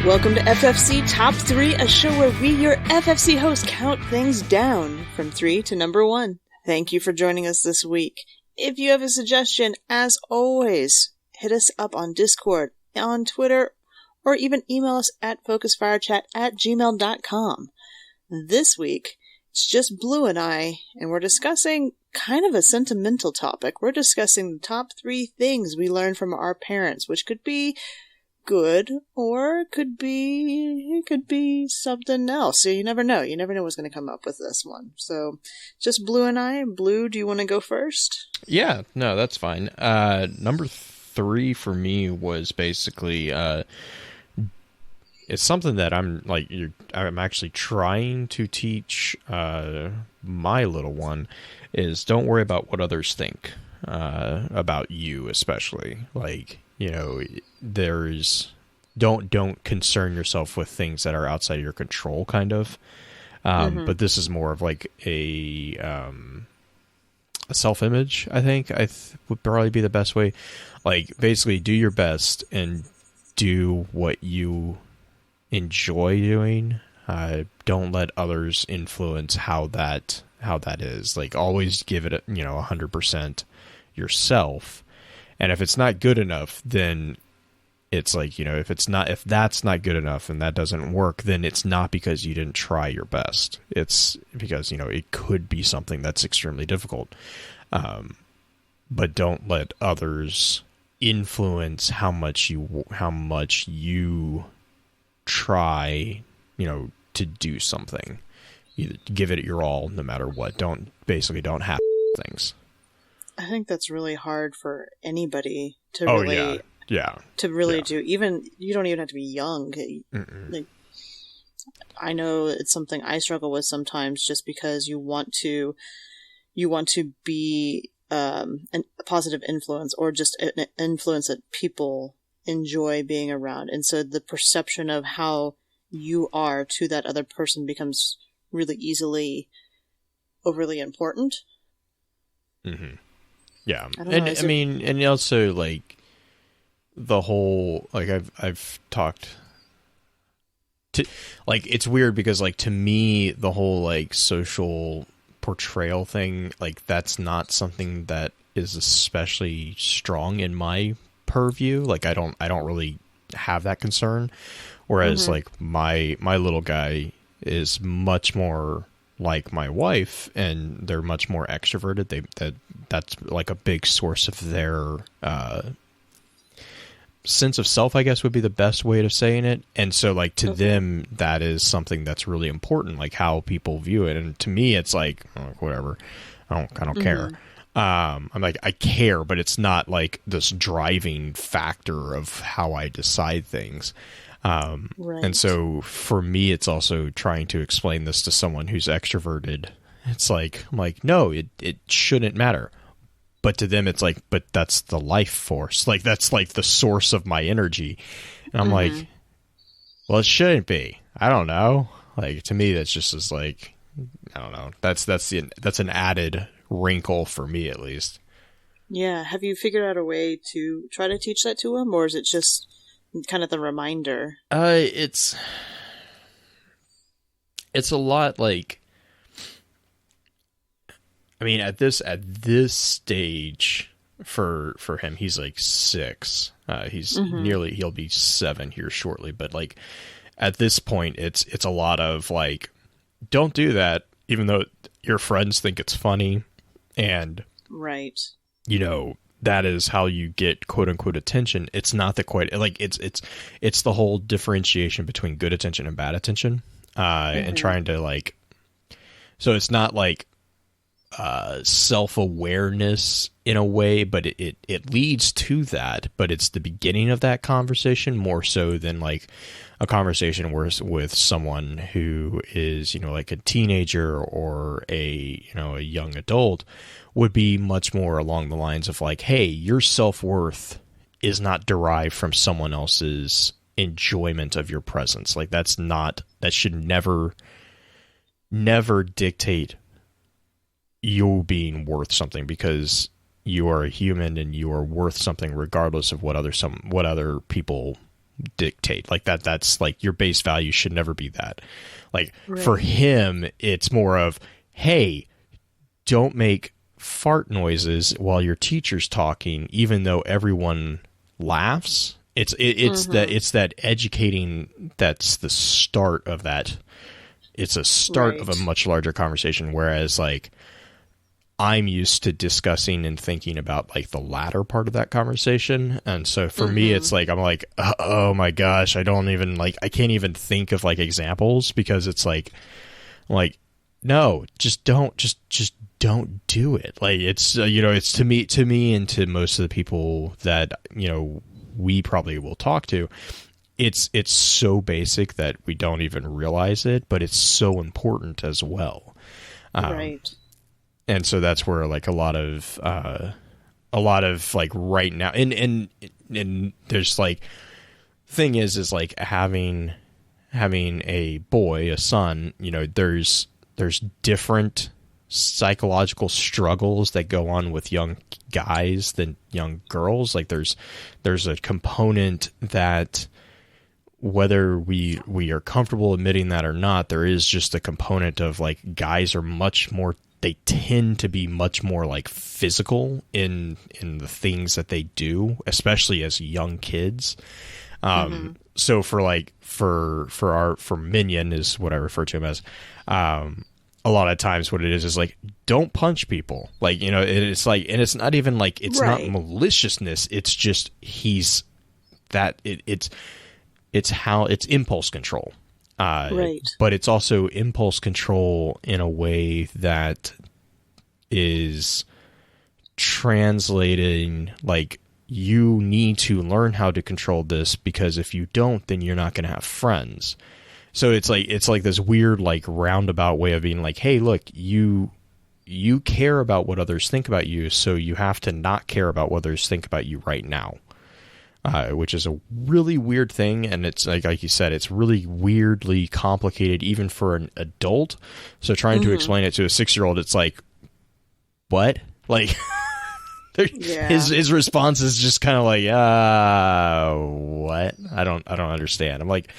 Welcome to FFC Top 3, a show where we, your FFC hosts, count things down from 3 to number 1. Thank you for joining us this week. If you have a suggestion, as always, hit us up on Discord, on Twitter, or even email us at focusfirechat@gmail.com. This week, it's just Blue and I, and we're discussing kind of a sentimental topic. We're discussing the top 3 things we learned from our parents, which could be good, or it could be something else. So you never know. You never know what's going to come up with this one. So just Blue and I. Blue, do you want to go first? Yeah, no, that's fine. Number 3 for me was basically it's something that I'm actually trying to teach my little one is don't worry about what others think about you, especially don't concern yourself with things that are outside of your control, kind of. But this is more of like a self-image, I think. Would probably be the best way. Like, basically, do your best and do what you enjoy doing. Don't let others influence how that is. Like, always give it 100% yourself. And if it's not good enough, then it's like, if that's not good enough and that doesn't work, then it's not because you didn't try your best. It's because, it could be something that's extremely difficult. But don't let others influence how much you try, to do something. Either give it your all no matter what. Don't have things. I think that's really hard for anybody to do. Even you don't even have to be young. Like, I know it's something I struggle with sometimes, just because you want to be a positive influence, or just an influence that people enjoy being around, and so the perception of how you are to that other person becomes really easily overly important. Mm-hmm. Yeah, and also, like, the whole, like, I've talked to, like, it's weird because, like, to me, the whole, like, social portrayal thing, like, that's not something that is especially strong in my purview. Like, I don't really have that concern, whereas like my little guy is much more like my wife, and they're much more extroverted. That's like a big source of their sense of self, I guess, would be the best way of saying it. And so, like, to them, that is something that's really important, like how people view it. And to me, it's like, whatever. I don't care. I'm like, I care, but it's not like this driving factor of how I decide things. Right. And so for me, it's also trying to explain this to someone who's extroverted. It's like, I'm like, no, it shouldn't matter. But to them, it's like, but that's the life force. Like, that's like the source of my energy. And I'm like, well, it shouldn't be. I don't know. Like, to me, that's just as like, I don't know. That's an added wrinkle for me, at least. Yeah. Have you figured out a way to try to teach that to him, or is it just kind of the reminder? It's a lot like, I mean, at this stage for him, he's like 6. He's he'll be 7 here shortly, but like at this point, it's a lot of like, don't do that, even though your friends think it's funny, and right, that is how you get quote unquote attention. It's not the quite like it's the whole differentiation between good attention and bad attention, and trying to like, so it's not like self-awareness in a way, but it leads to that, but it's the beginning of that conversation more so than like a conversation with someone who is, like a teenager or a young adult, would be much more along the lines of like, hey, your self-worth is not derived from someone else's enjoyment of your presence. Like, that should never dictate you being worth something, because you are a human and you are worth something regardless of what other people dictate. Like that's like your base value should never be that. Like Right. for him, it's more of, hey, don't make fart noises while your teacher's talking, even though everyone laughs. It's that educating. That's the start of that. It's a start of a Right. much larger conversation. Whereas like I'm used to discussing and thinking about like the latter part of that conversation. And so for me, it's like, I'm like, oh my gosh, I can't even think of like examples, because it's like, no, just don't do it. Like it's, it's to me and to most of the people that, we probably will talk to. It's so basic that we don't even realize it, but it's so important as well. Right. And so that's where like a lot of like right now, and there's like, thing is like having a boy, a son, there's different psychological struggles that go on with young guys than young girls. Like there's a component that, whether we are comfortable admitting that or not, there is just a component of like guys are much more, they tend to be much more like physical in the things that they do, especially as young kids. So for Minion is what I refer to him as. A lot of times what it is like, don't punch people. Like, it's like, and it's not even like, it's Right. not maliciousness. It's just, it's how it's impulse control. Right. But it's also impulse control in a way that is translating, like, you need to learn how to control this, because if you don't, then you're not going to have friends. So it's like this weird, like, roundabout way of being like, hey, look, you care about what others think about you, so you have to not care about what others think about you right now. Which is a really weird thing, and it's like you said, it's really weirdly complicated even for an adult. So trying to explain it to a 6-year-old, it's like, what? Like, Yeah. his response is just kind of like, what? I don't understand. I'm like,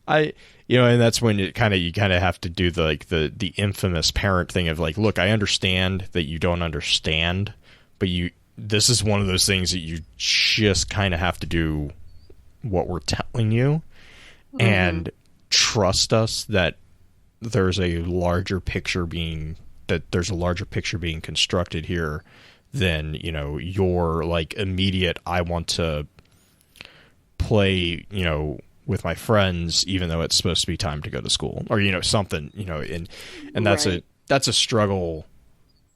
and that's when you kind of have to do the infamous parent thing of like, look, I understand that you don't understand, but this is one of those things that you just kind of have to do what we're telling you, and trust us that there's a larger picture being constructed here than, your like immediate, I want to play, with my friends, even though it's supposed to be time to go to school, or, something, and that's Right. that's a struggle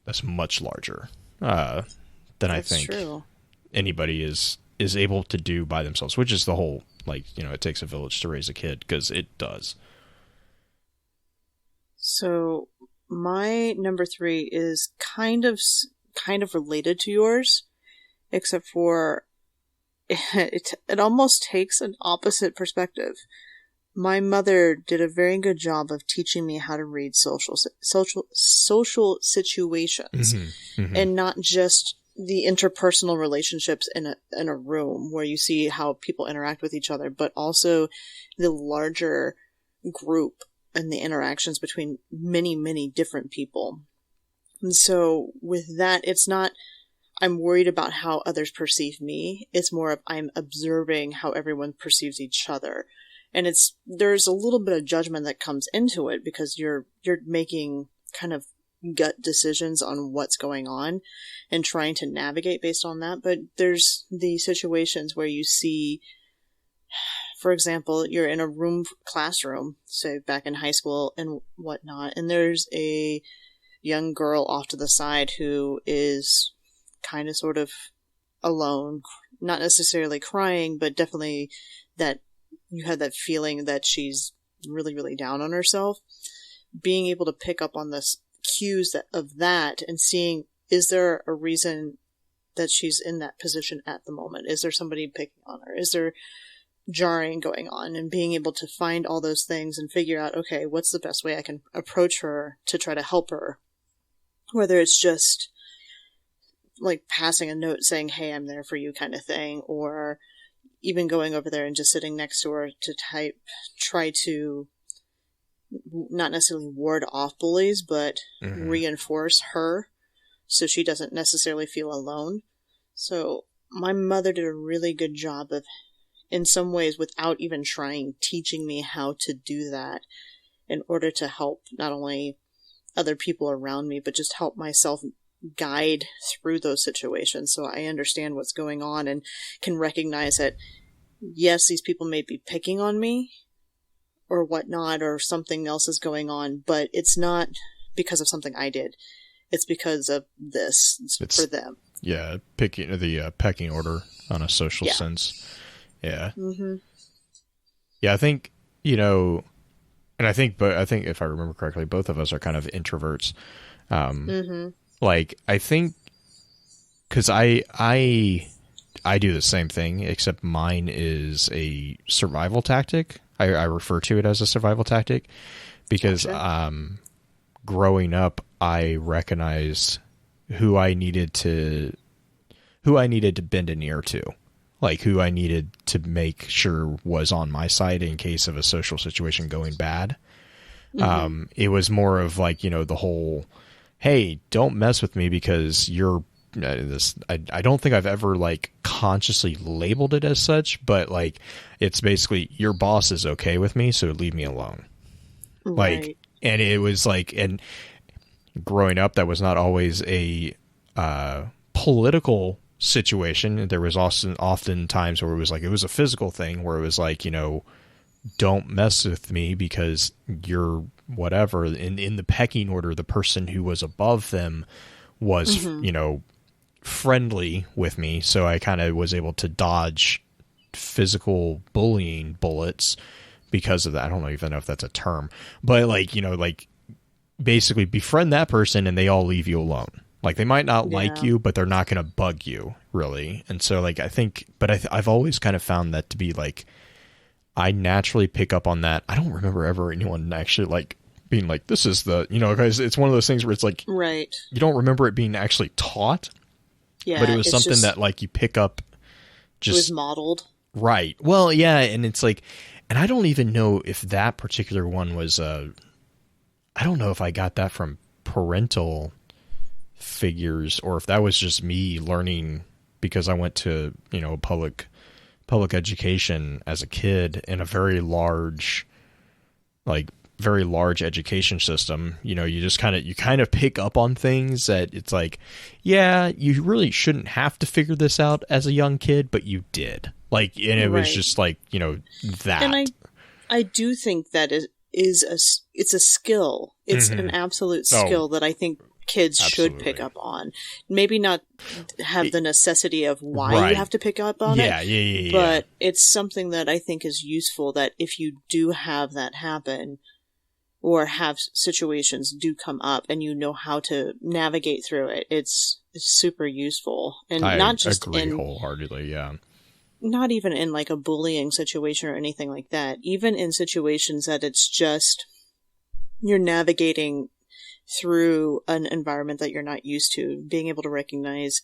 that's much larger, than I That's think true. anybody is able to do by themselves, which is the whole, like, it takes a village to raise a kid, because it does. So my number 3 is kind of related to yours, except for it almost takes an opposite perspective. My mother did a very good job of teaching me how to read social situations, and not just the interpersonal relationships in a room where you see how people interact with each other, but also the larger group and the interactions between many, many different people. And so with that, it's not, I'm worried about how others perceive me. It's more of, I'm observing how everyone perceives each other. And there's a little bit of judgment that comes into it, because you're making kind of gut decisions on what's going on and trying to navigate based on that. But there's the situations where you see, for example, you're in a classroom, say back in high school and whatnot, and there's a young girl off to the side who is kind of sort of alone, not necessarily crying, but definitely that you have that feeling that she's really, really down on herself. Being able to pick up on the cues of that and seeing, is there a reason that she's in that position at the moment? Is there somebody picking on her? Is there jarring going on? And being able to find all those things and figure out, okay, what's the best way I can approach her to try to help her? Whether it's just like passing a note saying, hey, I'm there for you kind of thing, or even going over there and just sitting next to her to try to not necessarily ward off bullies, but reinforce her so she doesn't necessarily feel alone. So my mother did a really good job of, in some ways, without even trying, teaching me how to do that in order to help not only other people around me, but just help myself guide through those situations so I understand what's going on and can recognize that, yes, these people may be picking on me or whatnot, or something else is going on, but it's not because of something I did. It's because of this. It's for them. Yeah, picking the pecking order on a social sense. Yeah. Mm-hmm. Yeah, I think, and I think if I remember correctly, both of us are kind of introverts. Like, I think, because I do the same thing, except mine is a survival tactic. I refer to it as a survival tactic because growing up, I recognized who I needed to bend an ear to, like who I needed to make sure was on my side in case of a social situation going bad. It was more of like, the whole, hey, don't mess with me because you're this. I don't think I've ever like consciously labeled it as such, but like it's basically your boss is okay with me, so leave me alone. Right. Like, and it was like, and growing up, that was not always a political situation. There was often times where it was like, it was a physical thing where it was like, don't mess with me because you're whatever. In the pecking order, the person who was above them was, friendly with me. So I kind of was able to dodge physical bullying bullets because of that. I don't even know if that's a term, but like, like basically befriend that person and they all leave you alone. Like they might not like you, but they're not going to bug you really. And so like, I think, but I've always kind of found that to be like, I naturally pick up on that. I don't remember ever anyone actually like being like, this is the, because it's one of those things where it's like, right. You don't remember it being actually taught. Yeah, but it was something that like you pick up just it was modeled. Right. Well, yeah. And it's like, and I don't even know if that particular one was, I don't know if I got that from parental figures or if that was just me learning because I went to, public education as a kid in a very large education system. You just kind of pick up on things that it's like, yeah, you really shouldn't have to figure this out as a young kid, but you did. Like, and it was just like, that. And I do think that it's a skill. It's an absolute skill that I think kids should pick up on. Maybe not have the necessity of why you have to pick up on it. Yeah. But it's something that I think is useful, that if you do have that happen or have situations do come up and you know how to navigate through it, it's super useful. And not just agree wholeheartedly, yeah. Not even in like a bullying situation or anything like that. Even in situations that it's just you're navigating through an environment that you're not used to, being able to recognize,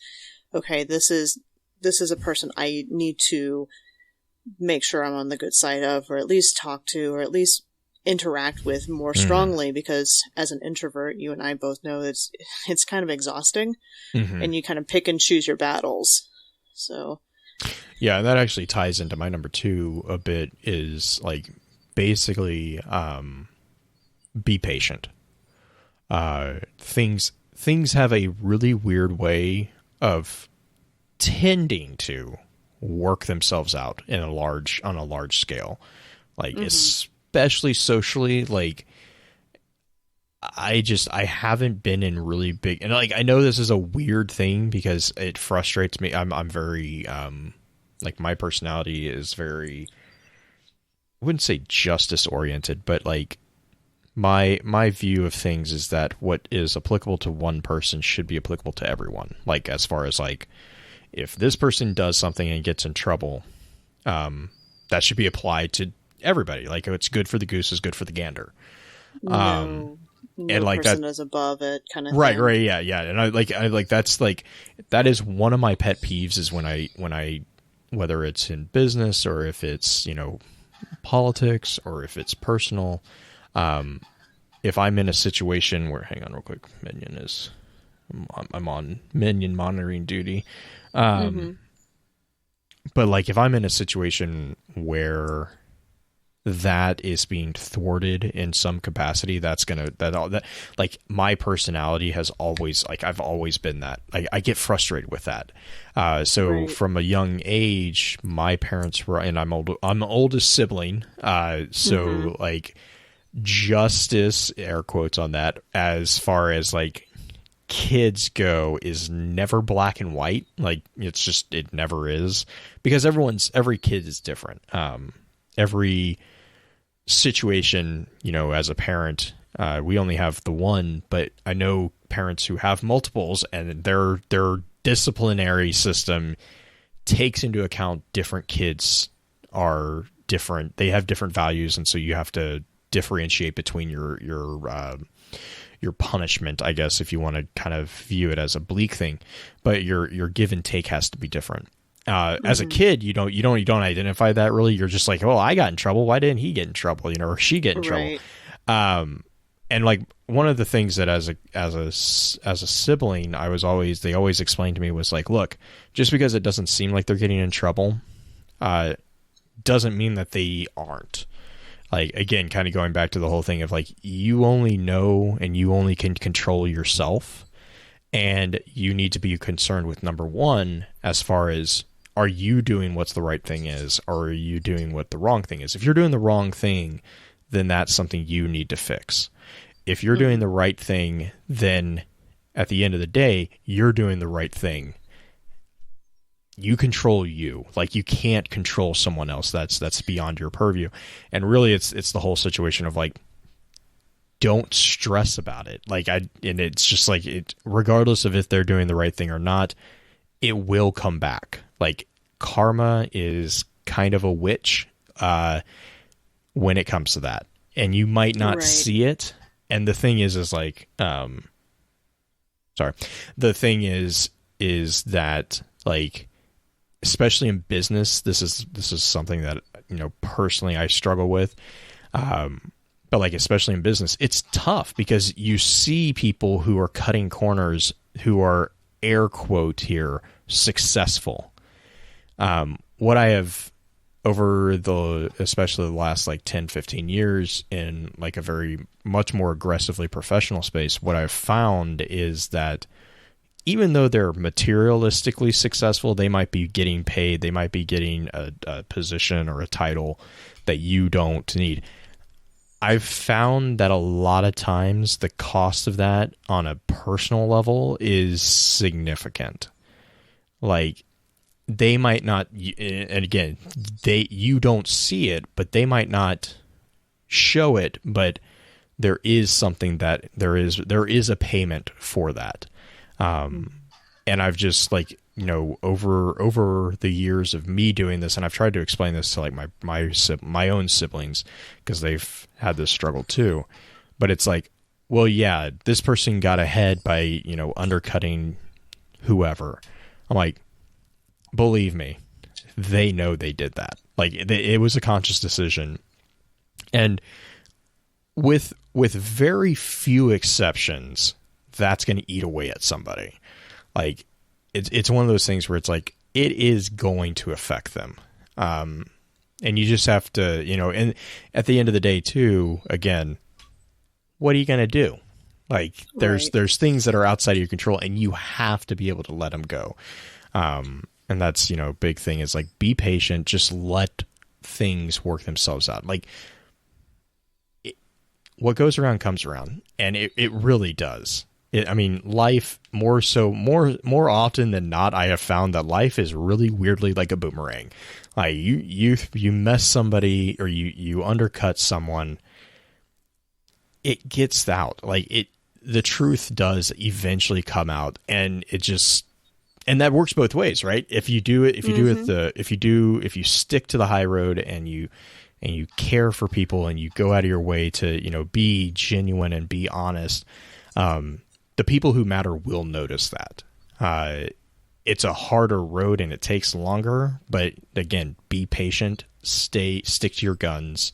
okay, this is a person I need to make sure I'm on the good side of, or at least talk to, or at least interact with more strongly, because as an introvert, you and I both know it's kind of exhausting, and you kind of pick and choose your battles. So yeah, that actually ties into my number 2 a bit, is like basically be patient. Things have a really weird way of tending to work themselves out on a large scale, like especially socially. Like I haven't been in really big, and like I know this is a weird thing because it frustrates me. I'm very like my personality is very, I wouldn't say justice oriented, but like my view of things is that what is applicable to one person should be applicable to everyone. Like as far as like, if this person does something and gets in trouble, that should be applied to everybody. Like what's good for the goose is good for the gander. No and like person that is above it, kind of right, thing. Right, yeah. And I like that's like, that is one of my pet peeves, is when whether it's in business or if it's, politics or if it's personal. If I'm in a situation where, hang on real quick, I'm on minion monitoring duty. But like if I'm in a situation where that is being thwarted in some capacity, that like my personality has always, like I've always been that. I get frustrated with that. So from a young age, my parents were, and I'm the oldest sibling. So like justice, air quotes on that, as far as like kids go, is never black and white. Like it never is, because every kid is different. Every situation, as a parent, we only have the one, but I know parents who have multiples, and their disciplinary system takes into account different kids are different. They have different values, and so you have to differentiate between your punishment, I guess, if you want to kind of view it as a bleak thing, but your give and take has to be different. As a kid, you don't identify that really. You're just like, oh, I got in trouble. Why didn't he get in trouble? Or she get in trouble. And like one of the things that as a sibling, they always explained to me was like, look, just because it doesn't seem like they're getting in trouble, doesn't mean that they aren't. Like, again, kind of going back to the whole thing of like, you only know and you only can control yourself. And you need to be concerned with number one, as far as, are you doing what's the right thing is, or are you doing what the wrong thing is? If you're doing the wrong thing, then that's something you need to fix. If you're doing the right thing, then at the end of the day, you're doing the right thing. You control you. Like, you can't control someone else. That's beyond your purview. And really, it's the whole situation of like, don't stress about it. And it's just like, regardless of if they're doing the right thing or not, it will come back. Like, karma is kind of a witch when it comes to that, and you might not see it. And the thing is like, the thing is that, like, especially in business, this is something that, personally I struggle with. But like, especially in business, it's tough because you see people who are cutting corners, who are, air quote here, successful. What I have over especially the last like 10, 15 years in like a very much more aggressively professional space, what I've found is that even though they're materialistically successful, they might be getting paid, they might be getting a position or a title that you don't need. I've found that a lot of times the cost of that on a personal level is significant. Like, they might not, and again, you don't see it, but they might not show it, but there is something that there is a payment for that. And I've just like, over the years of me doing this, and I've tried to explain this to like my own siblings, because they've had this struggle too. But it's like, well, yeah, this person got ahead by, undercutting whoever. I'm like, believe me, they know they did that. Like, it was a conscious decision. And with very few exceptions, that's going to eat away at somebody. Like, it's one of those things where it's like, it is going to affect them. And you just have to, and at the end of the day too, again, what are you going to do? Like, there's things that are outside of your control, and you have to be able to let them go. And that's, big thing is like, be patient, just let things work themselves out. Like, what goes around comes around, and it really does. Life more often than not, I have found that life is really weirdly like a boomerang. Like, you mess somebody, or you undercut someone, it gets out. Like, the truth does eventually come out, and and that works both ways, right? If you stick to the high road, and you care for people, and you go out of your way to, be genuine and be honest, the people who matter will notice that. it's a harder road and it takes longer, but again, be patient, stick to your guns,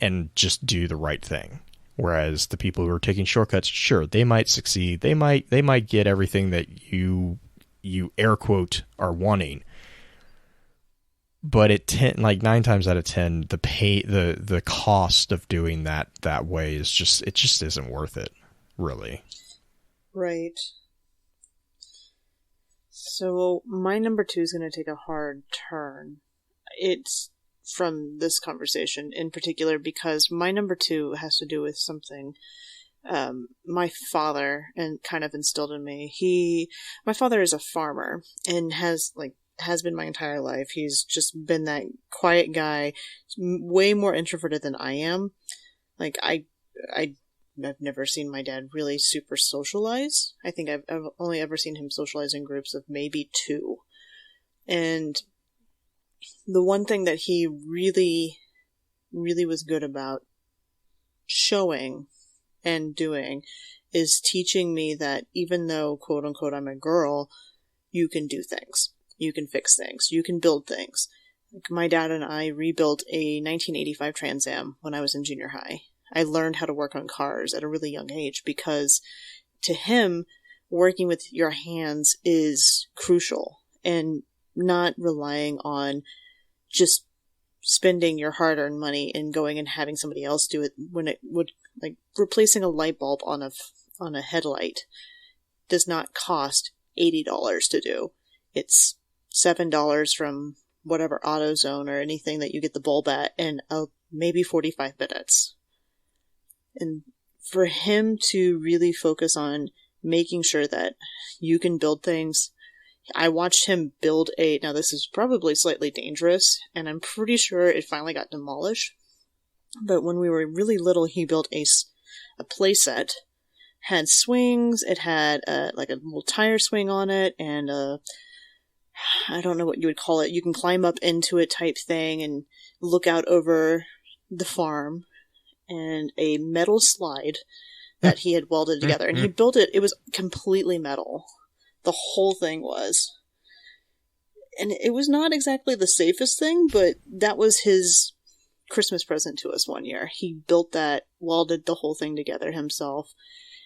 and just do the right thing. Whereas the people who are taking shortcuts, sure, they might succeed. They might get everything that you air quote are wanting. But like 9 times out of 10, the cost of doing that way is just isn't worth it, really. Right. So my number 2 is going to take a hard turn. It's from this conversation in particular because my number 2 has to do with something my father and kind of instilled in me. My father is a farmer and has been my entire life. He's just been that quiet guy, way more introverted than I am. Like I've never seen my dad really super socialize. I think I've only ever seen him socialize in groups of maybe 2. And the one thing that he really, really was good about showing and doing is teaching me that even though, quote unquote, I'm a girl, you can do things. You can fix things. You can build things. Like my dad and I rebuilt a 1985 Trans Am when I was in junior high. I learned how to work on cars at a really young age because to him, working with your hands is crucial and not relying on just spending your hard-earned money and going and having somebody else do it when it would, like, replacing a light bulb on a headlight does not cost $80 to do. It's $7 from whatever AutoZone or anything that you get the bulb at, and maybe 45 minutes. And for him to really focus on making sure that you can build things, I watched him build now this is probably slightly dangerous, and I'm pretty sure it finally got demolished. But when we were really little, he built a play set. Had swings, it had like a little tire swing on it, and I don't know what you would call it. You can climb up into it type thing and look out over the farm, and a metal slide that he had welded together. And he built it was completely metal. The whole thing was. And it was not exactly the safest thing, but that was his Christmas present to us one year. He built that, welded the whole thing together himself,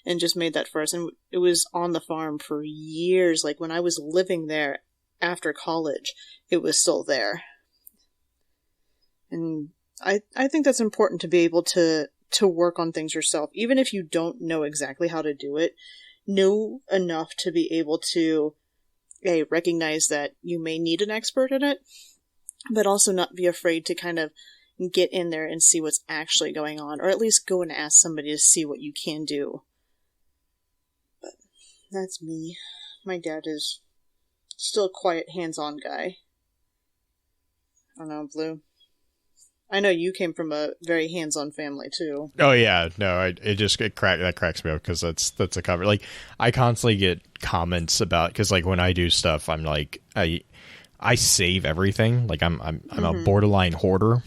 and just made that for us. And it was on the farm for years. Like when I was living there after college, it was still there. And I think that's important to be able to work on things yourself. Even if you don't know exactly how to do it, know enough to be able to recognize that you may need an expert in it, but also not be afraid to kind of get in there and see what's actually going on, or at least go and ask somebody to see what you can do. But that's me. My dad is still a quiet, hands-on guy. I don't know, Blue. I know you came from a very hands-on family too. Oh yeah, no, that cracks me up because that's a cover. Like I constantly get comments about, because like when I do stuff, I'm like I save everything. Like I'm a borderline hoarder.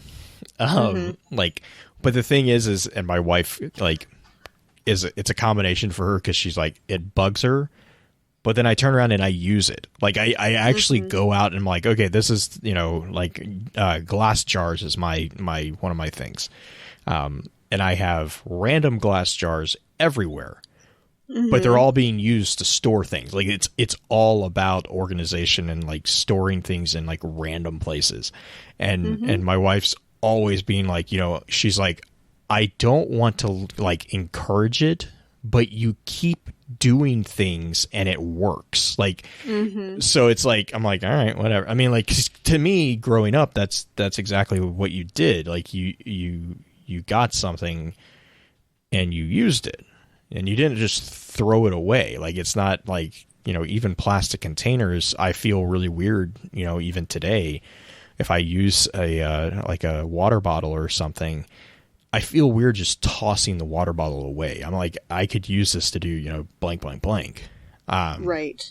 Like, but the thing is, and my wife like it's a combination for her because she's like, it bugs her. But then I turn around and I use it. Like I actually go out and I'm like, okay, this is, like glass jars is my one of my things. And I have random glass jars everywhere, but they're all being used to store things. Like it's all about organization and like storing things in like random places. And my wife's always being like, she's like, I don't want to like encourage it, but you keep doing things and it works. Like, so it's like, I'm like, all right, whatever. I mean, like, 'cause to me growing up, that's exactly what you did. Like you got something and you used it and you didn't just throw it away. Like, it's not like, even plastic containers, I feel really weird, even today, if I use like a water bottle or something, I feel weird just tossing the water bottle away. I'm like, I could use this to do, blank, blank, blank. Right.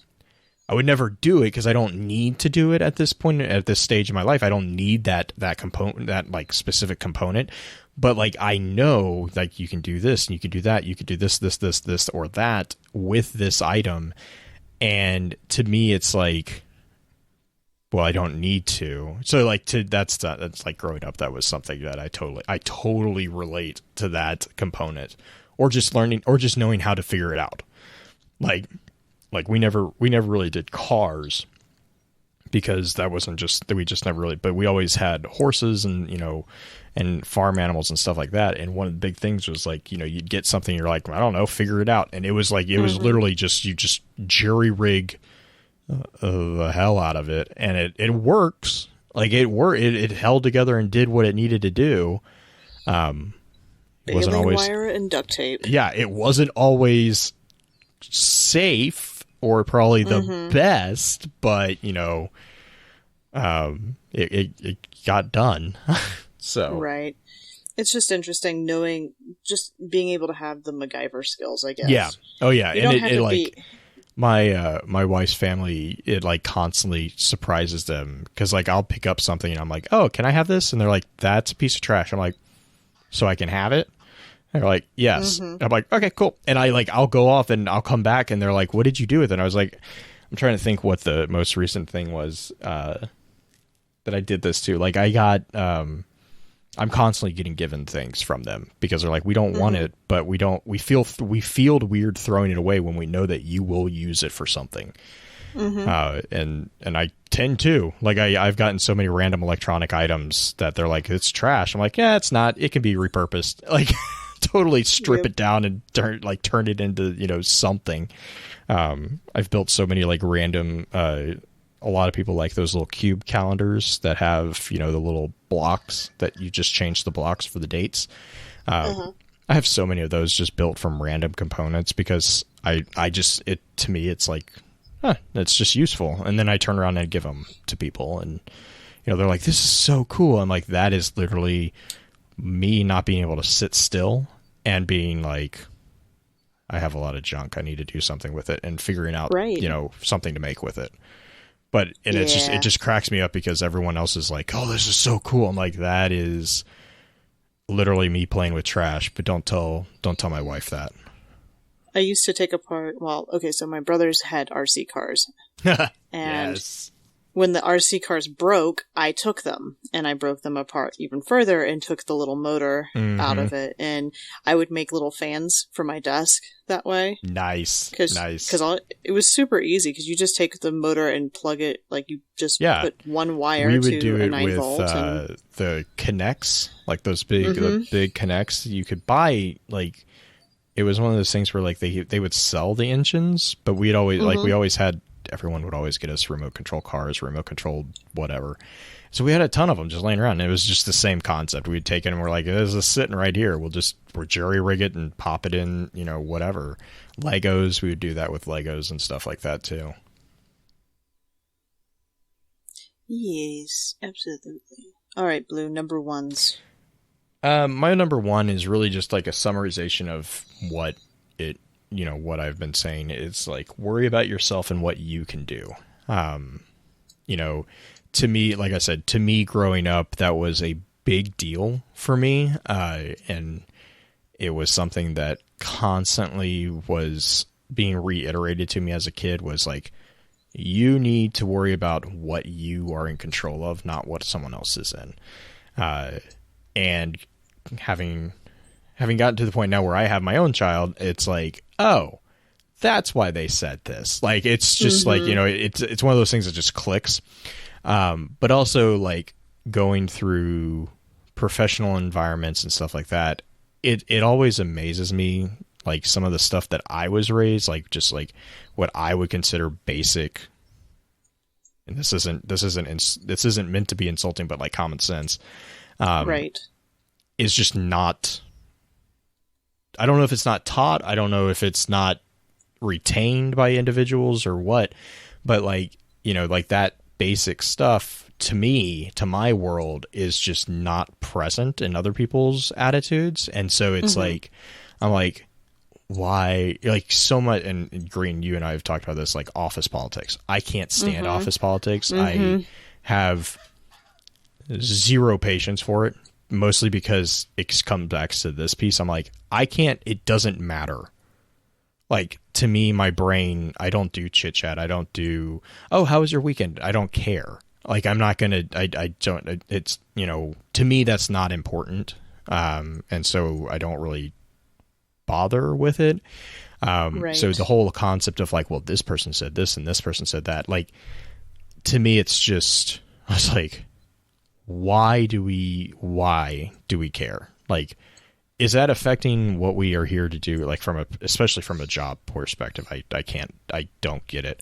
I would never do it because I don't need to do it at this point, at this stage in my life. I don't need that component, that like specific component. But like, I know like you can do this and you can do that. You could do this, or that with this item. And to me, it's like, well, I don't need to. So like that's like growing up, that was something that I totally relate to that component, or just learning, or just knowing how to figure it out. Like we never really did cars, because that wasn't just that, we just never really, but we always had horses and, you know, and farm animals and stuff like that. And one of the big things was like, you know, you'd get something, you're like, I don't know, figure it out. And it was like, it was literally just, you just jury rig the hell out of it. And it works. Like it held together and did what it needed to do. It wasn't always wire and duct tape. Yeah. It wasn't always safe or probably the best, but you know, it got done. So right, it's just interesting knowing, just being able to have the MacGyver skills, I guess. Yeah. Oh yeah. You and don't have to like be... my wife's family, it like constantly surprises them, because like I'll pick up something and I'm like, oh, can I have this? And they're like, that's a piece of trash. I'm like, so I can have it? And they're like, yes. I'm like, okay, cool. And I'll go off and I'll come back and they're like, what did you do with it? And I was like, I'm trying to think what the most recent thing was that I did this to. Like I got I'm constantly getting given things from them, because they're like, we don't want it, but we feel weird throwing it away when we know that you will use it for something. And I tend to, like, I've gotten so many random electronic items that they're like, it's trash. I'm like, yeah, it's not, it can be repurposed. Like totally strip it down and turn it into, you know, something. I've built so many like random, a lot of people like those little cube calendars that have, you know, the little blocks that you just change the blocks for the dates. I have so many of those just built from random components, because to me, it's like, it's just useful. And then I turn around and give them to people, and, you know, they're like, this is so cool. I'm like, that is literally me not being able to sit still and being like, I have a lot of junk, I need to do something with it, and figuring out, you know, something to make with it. But it just cracks me up, because everyone else is like, oh, this is so cool. I'm like, that is literally me playing with trash, but don't tell my wife that. I used to take apart, so my brothers had RC cars. And yes. When the RC cars broke, I took them, and I broke them apart even further and took the little motor out of it. And I would make little fans for my desk that way. Nice. Because it was super easy, because you just take the motor and plug it, like you just put one wire to a 9-volt. The Connects, like those big, the big Connects. You could buy, like, it was one of those things where like they would sell the engines, but we'd always everyone would always get us remote control cars, remote control whatever. So we had a ton of them just laying around. And it was just the same concept. We'd take it and we're like, this is sitting right here. We'll jury rig it and pop it in, you know, whatever. Legos, we would do that with Legos and stuff like that too. Yes, absolutely. All right, Blue, number ones. My number one is really just like a summarization of what I've been saying. It's like, worry about yourself and what you can do. You know, to me, like I said, growing up, that was a big deal for me. And it was something that constantly was being reiterated to me as a kid, was like, you need to worry about what you are in control of, not what someone else is in. And having gotten to the point now where I have my own child, it's like, oh, that's why they said this. Like, it's just like, you know, it's one of those things that just clicks. But also, like, going through professional environments and stuff like that, it always amazes me, like, some of the stuff that I was raised, like, just like what I would consider basic. And this isn't meant to be insulting, but like common sense. Right. Is just not, I don't know if it's not taught. I don't know if it's not retained by individuals or what, but like, you know, like that basic stuff to me, to my world, is just not present in other people's attitudes. And so it's like, I'm like, why, like, so much, and Green, you and I have talked about this, like office politics. I can't stand office politics. I have zero patience for it. Mostly because it comes back to this piece. I'm like, it doesn't matter. like, to me, my brain, I don't do chit chat. I don't do, oh, how was your weekend? I don't care. Like, I'm not going to, I don't, it's, you know, to me, that's not important. And so I don't really bother with it. Right. So the whole concept of like, well, this person said this and this person said that, like, to me, it's just, I was like, why do we care? Like, is that affecting what we are here to do? Like, especially from a job perspective, I don't get it.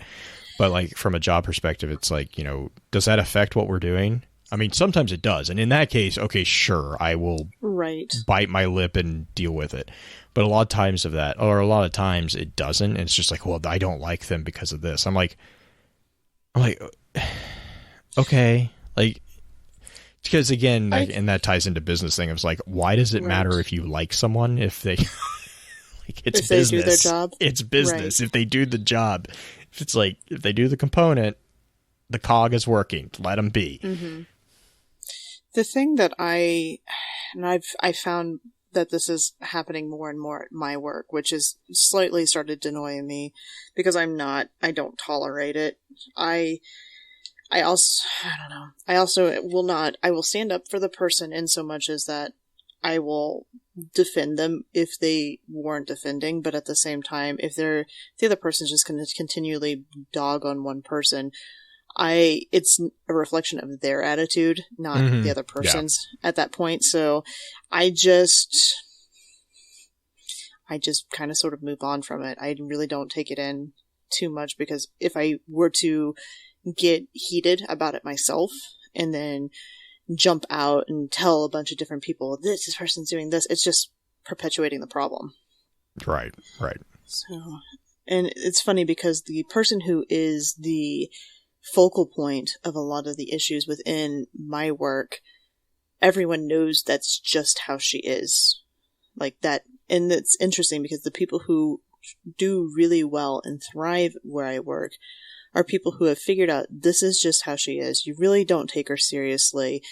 But like, from a job perspective, it's like, you know, does that affect what we're doing? I mean, sometimes it does. And in that case, okay, sure, I will bite my lip and deal with it. But a lot of times it doesn't. And it's just like, well, I don't like them because of this. I'm like, okay, like, because again, and that ties into business thing. I was like, why does it matter if you like someone if they, like, it's if business. They do their job? It's business. Right. If they do the job, if it's like, if they do the component, the cog is working. Let them be. Mm-hmm. The thing that I found that this is happening more and more at my work, which is slightly started to annoy me because I don't tolerate it. I will stand up for the person in so much as that I will defend them if they warrant defending, but at the same time, if the other person's just going to continually dog on one person, it's a reflection of their attitude, not the other person's at that point. So I just kind of sort of move on from it. I really don't take it in too much, because if I were to get heated about it myself and then jump out and tell a bunch of different people, this person's doing this, it's just perpetuating the problem. Right. So, and it's funny because the person who is the focal point of a lot of the issues within my work, everyone knows that's just how she is. Like that. And it's interesting because the people who do really well and thrive where I work are people who have figured out this is just how she is. You really don't take her seriously.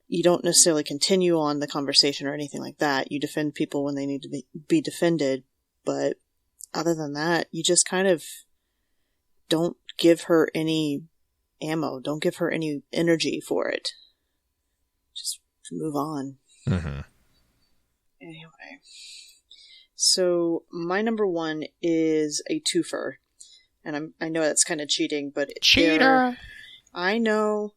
You don't necessarily continue on the conversation or anything like that. You defend people when they need to be defended. But other than that, you just kind of don't give her any ammo. Don't give her any energy for it. Just move on. Mm-hmm. Anyway. So my number one is a twofer. And I know that's kind of cheating, but cheater. I know.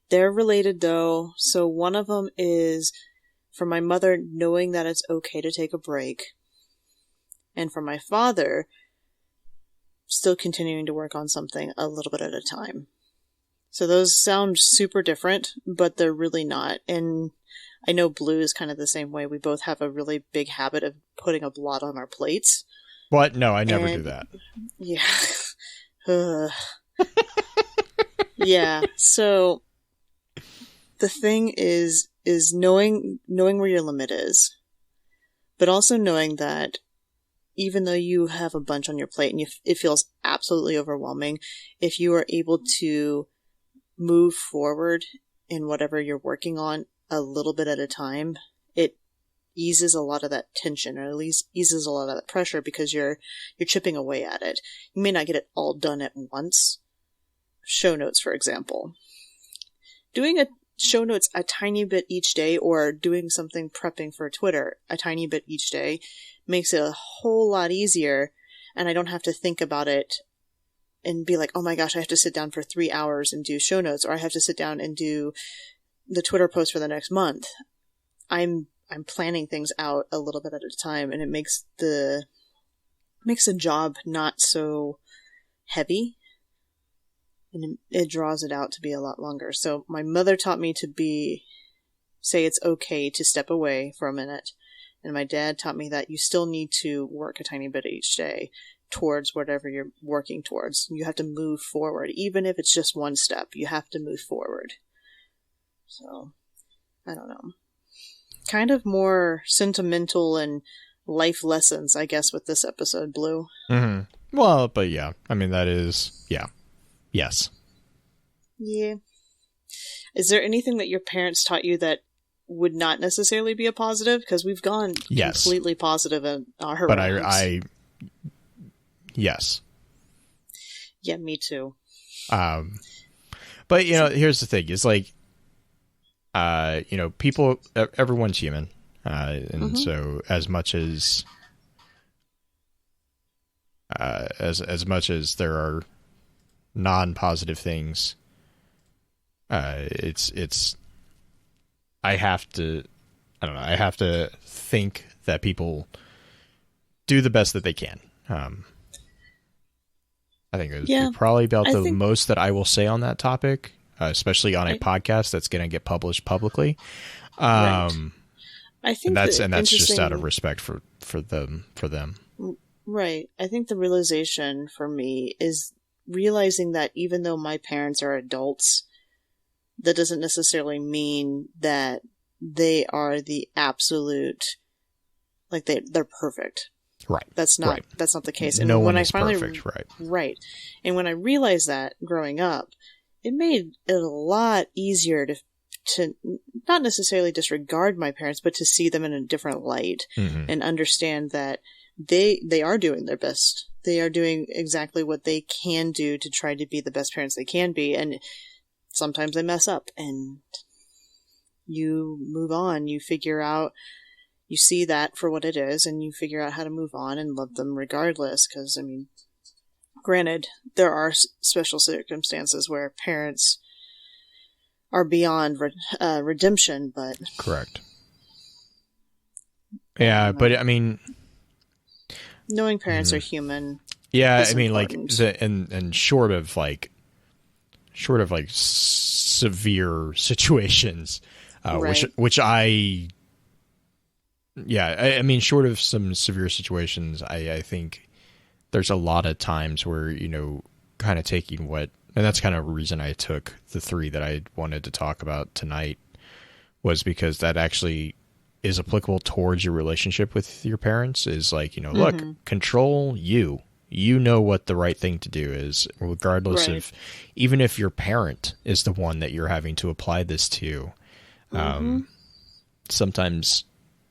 They're related though. So one of them is for my mother knowing that it's okay to take a break. And for my father, still continuing to work on something a little bit at a time. So those sound super different, but they're really not. And I know Blue is kind of the same way. We both have a really big habit of putting a lot on our plates. What? No, I never do that. Yeah. Yeah. So the thing is knowing where your limit is, but also knowing that even though you have a bunch on your plate and it feels absolutely overwhelming, if you are able to move forward in whatever you're working on a little bit at a time, it eases a lot of that tension, or at least eases a lot of that pressure, because you're chipping away at it. You may not get it all done at once. Show notes, for example. Doing a show notes a tiny bit each day, or doing something prepping for Twitter a tiny bit each day, makes it a whole lot easier, and I don't have to think about it and be like, oh my gosh, I have to sit down for 3 hours and do show notes, or I have to sit down and do the Twitter post for the next month. I'm planning things out a little bit at a time, and it makes the job not so heavy, and it draws it out to be a lot longer. So my mother taught me to say it's okay to step away for a minute, and my dad taught me that you still need to work a tiny bit each day towards whatever you're working towards. You have to move forward. Even if it's just one step, you have to move forward. So, I don't know. Kind of more sentimental and life lessons, I guess, with this episode, Blue. Mm-hmm. Well, but yeah. I mean, that is, yeah. Yes. Yeah. Is there anything that your parents taught you that would not necessarily be a positive? Because we've gone completely positive in our But rounds. I Yes. Yeah, me too. But here's the thing: is like, people, everyone's human, and so as much as there are non-positive things, it's I have to, I don't know, I have to think that people do the best that they can. I think it was probably about the most that I will say on that topic, especially on a podcast that's going to get published publicly. Right. I think that's just out of respect for them. Right. I think the realization for me is realizing that even though my parents are adults, that doesn't necessarily mean that they are the absolute, like they're perfect. Right. That's not the case. And no when one I is finally, perfect, right? Right. And when I realized that growing up, it made it a lot easier to not necessarily disregard my parents, but to see them in a different light and understand that they are doing their best. They are doing exactly what they can do to try to be the best parents they can be. And sometimes they mess up, and you move on. You figure out, you see that for what it is, and you figure out how to move on and love them regardless. Because, I mean, granted, there are special circumstances where parents are beyond redemption, but... Correct. Yeah, but, I mean... knowing parents are human. Yeah, I mean, important. Like, and short of severe situations, right. which I mean, short of some severe situations, I think there's a lot of times where, kind of taking and that's kind of a reason I took the 3 that I wanted to talk about tonight, was because that actually is applicable towards your relationship with your parents. Is like, look, control you. You know what the right thing to do is, regardless of, even if your parent is the one that you're having to apply this to. Sometimes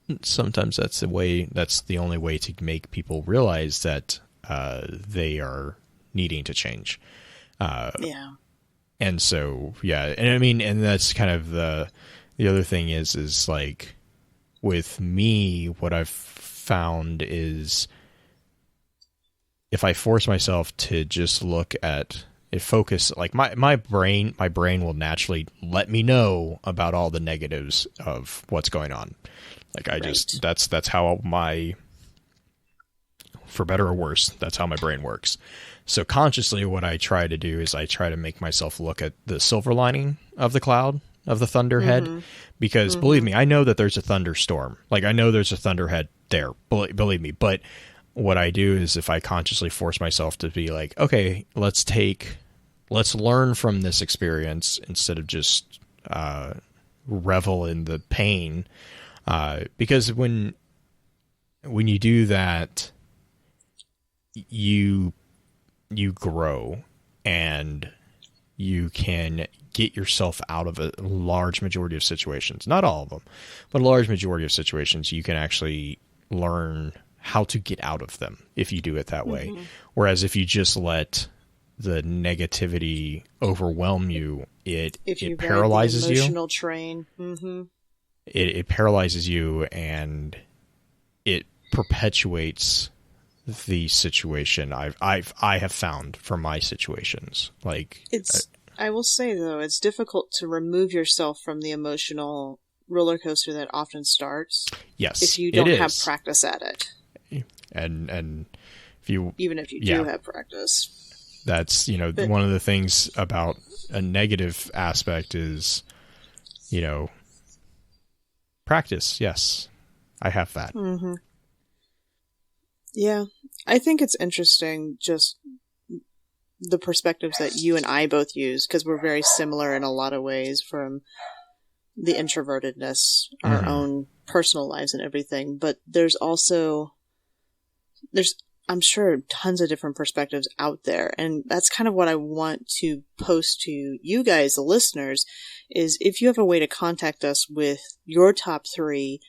that's the only way to make people realize that they are needing to change. And so, and I mean, and that's kind of the other thing is like, with me, what I've found is, if I force myself to just look at it, focus, like my brain will naturally let me know about all the negatives of what's going on. Like that's how for better or worse, that's how my brain works. So consciously, what I try to do is I try to make myself look at the silver lining of the cloud, of the thunderhead, because believe me, I know that there's a thunderstorm. Like, I know there's a thunderhead there, believe me. But what I do is, if I consciously force myself to be like, okay, let's learn from this experience instead of just revel in the pain. Because when you do that, you grow, and you can get yourself out of a large majority of situations. Not all of them, but a large majority of situations, you can actually learn how to get out of them if you do it that way. Whereas if you just let the negativity overwhelm you, it paralyzes you. Emotional train. It paralyzes you, and it perpetuates the situation. I have found for my situations, like, I will say, though, it's difficult to remove yourself from the emotional roller coaster that often starts. Yes, if you don't have practice at it. And if you do have practice, that's one of the things about a negative aspect is practice. Yes, I have that. Yeah, I think it's interesting, just the perspectives that you and I both use, because we're very similar in a lot of ways, from the introvertedness, our own personal lives and everything. But there's I'm sure, tons of different perspectives out there. And that's kind of what I want to post to you guys, the listeners, is if you have a way to contact us with your top 3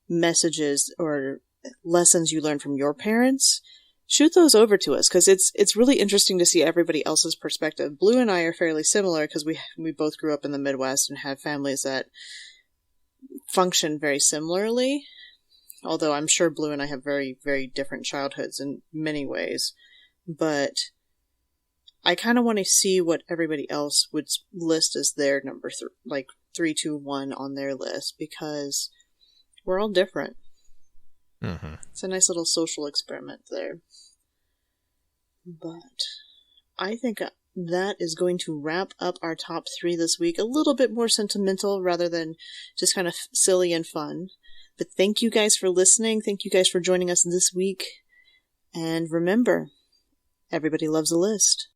messages or lessons you learned from your parents, shoot those over to us, because it's really interesting to see everybody else's perspective. Blue and I are fairly similar because we both grew up in the Midwest and have families that function very similarly. Although I'm sure Blue and I have very, very different childhoods in many ways. But I kind of want to see what everybody else would list as their number 3, 2, 1 on their list, because we're all different. Mm-hmm. It's a nice little social experiment there. But I think that is going to wrap up our top 3 this week. A little bit more sentimental rather than just kind of silly and fun. But thank you guys for listening. Thank you guys for joining us this week. And remember, everybody loves a list.